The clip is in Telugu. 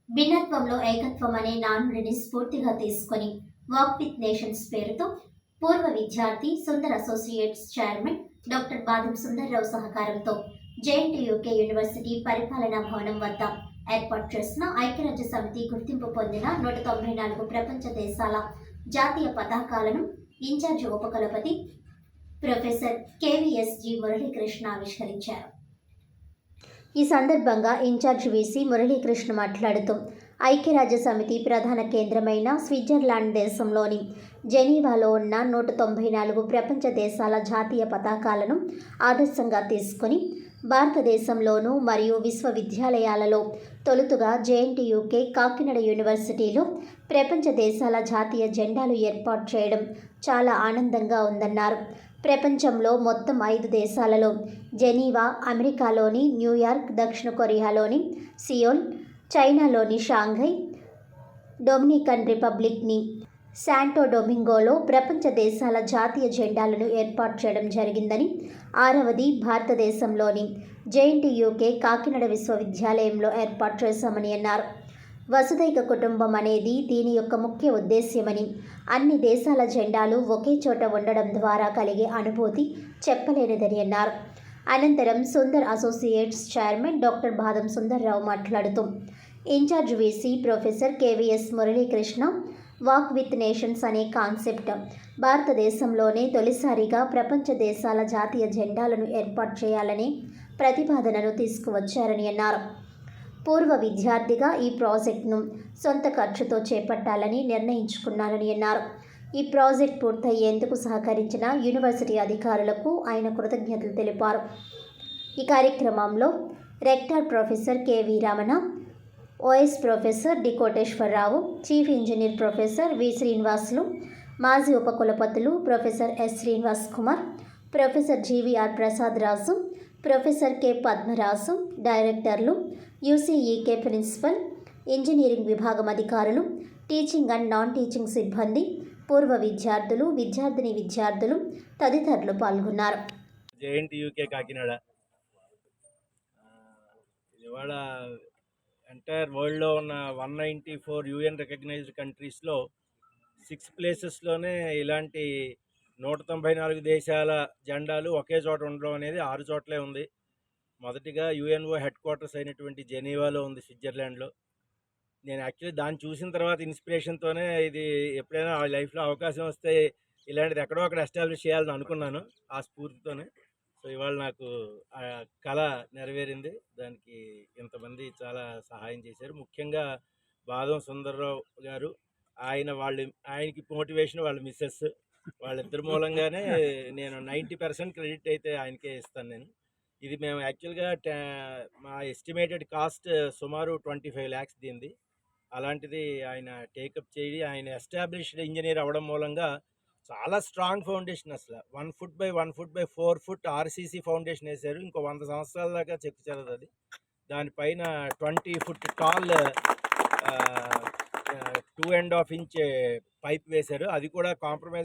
భిన్నత్వంలో ఏకత్వం అనే నానుడిని స్ఫూర్తిగా తీసుకొని వాక్ విత్ నేషన్స్ పేరుతో పూర్వ విద్యార్థి Sundar associates chairman doctor Badam Sundar Rao సహకారంతో జేఎన్టీయూకే యూనివర్సిటీ పరిపాలనా భవనం వద్ద ఏర్పాటు చేసిన ఐక్యరాజ్య సమితి గుర్తింపు పొందిన 194 ప్రపంచ దేశాల జాతీయ పతాకాలను ఇన్ఛార్జ్ ఉపకులపతి ప్రొఫెసర్ కేవీఎస్జీ మురళీకృష్ణ ఆవిష్కరించారు. ఈ సందర్భంగా ఇన్ఛార్జ్ వీసీ మురళీకృష్ణ మాట్లాడుతూ ఐక్యరాజ్య సమితి ప్రధాన కేంద్రమైన స్విట్జర్లాండ్ దేశంలోని జెనీవాలో ఉన్న 194 ప్రపంచ దేశాల జాతీయ పతాకాలను ఆదర్శంగా తీసుకుని భారతదేశంలోనూ మరియు విశ్వవిద్యాలయాలలో తొలుతగా జేఎన్టీయూకే కాకినాడ యూనివర్సిటీలో ప్రపంచ దేశాల జాతీయ జెండాలు ఏర్పాటు చేయడం చాలా ఆనందంగా ఉందన్నారు. ప్రపంచంలో మొత్తం 5 దేశాలలో జెనీవా, అమెరికాలోని న్యూయార్క్, దక్షిణ కొరియాలోని సియోల్, చైనాలోని షాంఘై, డొమినికన్ రిపబ్లిక్ని శాంటో డొమింగోలో ప్రపంచ దేశాల జాతీయ జెండాలను ఏర్పాటు చేయడం జరిగిందని, 6వది భారతదేశంలోని జేఎన్టీయూకే కాకినాడ విశ్వవిద్యాలయంలో ఏర్పాటు చేశామని అన్నారు. వసుదైక కుటుంబం అనేది దీని యొక్క ముఖ్య ఉద్దేశ్యమని, అన్ని దేశాల జెండాలు ఒకే చోట ఉండడం ద్వారా కలిగే అనుభూతి చెప్పలేనిదని అన్నారు. అనంతరం Sundar associates chairman doctor Badam Sundarrao మాట్లాడుతూ incharge VC professor KVS Muralikrishna walk with nations అనే కాన్సెప్ట్ భారతదేశంలోనే తొలిసారిగా ప్రపంచ దేశాల జాతీయ జెండాలను ఏర్పాటు చేయాలనే ప్రతిపాదనను తీసుకువచ్చారని అన్నారు. పూర్వ విద్యార్థిగా ఈ ప్రాజెక్టును సొంత ఖర్చుతో చేపట్టాలని నిర్ణయించుకున్నారని అన్నారు. ఈ ప్రాజెక్ట్ పూర్తయ్యేందుకు సహకరించిన యూనివర్సిటీ అధికారులకు ఆయన కృతజ్ఞతలు తెలిపారు. ఈ కార్యక్రమంలో rector professor K V Ramana, O S professor D Koteswararao, chief engineer professor V Srinivasulu, మాజీ ఉపకులపతులు professor S Srinivas Kumar, professor G V R Prasad Raju, professor K Padmaraju, డైరెక్టర్లు, యూసీఈకే ప్రిన్సిపల్, ఇంజనీరింగ్ విభాగం అధికారులు, టీచింగ్ అండ్ నాన్ టీచింగ్ సిబ్బంది, పూర్వ విద్యార్థులు, విద్యార్థులు తదితరులు పాల్గొన్నారు. జేఎన్టీయూకే కాకినాడ ఇవాళ ఎంటైర్ వరల్డ్లో ఉన్న 194 యూఎన్ రికగ్నైజ్డ్ కంట్రీస్లో 6 ప్లేసెస్లోనే ఇలాంటి 194 దేశాల జెండాలు ఒకే చోట ఉండడం అనేది 6 చోట్లే ఉంది. మొదటిగా యుఎన్ఓ హెడ్ క్వార్టర్స్ అయినటువంటి జెనీవాలో ఉంది, స్విట్జర్లాండ్లో. నేను యాక్చువల్లీ దాన్ని చూసిన తర్వాత ఇన్స్పిరేషన్తోనే ఇది ఎప్పుడైనా లైఫ్లో అవకాశం వస్తే ఇలాంటిది ఎక్కడో అక్కడ ఎస్టాబ్లిష్ చేయాలని అనుకున్నాను, ఆ స్ఫూర్తితోనే. సో ఇవాళ నాకు ఆ కళ నెరవేరింది. దానికి ఇంతమంది చాలా సహాయం చేశారు. ముఖ్యంగా బాదం సుందర్రావు గారు, ఆయనకి మోటివేషన్ వాళ్ళ మిస్సెస్, వాళ్ళిద్దరి మూలంగానే నేను 90% క్రెడిట్ అయితే ఆయనకే ఇస్తాను నేను. ఇది మేము యాక్చువల్గా మా ఎస్టిమేటెడ్ కాస్ట్ సుమారు 25 lakhs దీనిది. అలాంటిది ఆయన టేకప్ చేయి, ఆయన ఎస్టాబ్లిష్డ్ ఇంజనీర్ అవ్వడం మూలంగా చాలా స్ట్రాంగ్ ఫౌండేషన్, అసలు 1 foot by 1 foot by 4 foot RCC foundation వేశారు. ఇంకో 100 సంవత్సరాల దాకా చెక్కు చెరదు అది. దానిపైన 20 foot టాల్ 2.5 inch పైప్ వేశారు. అది కూడా కాంప్రమైజ్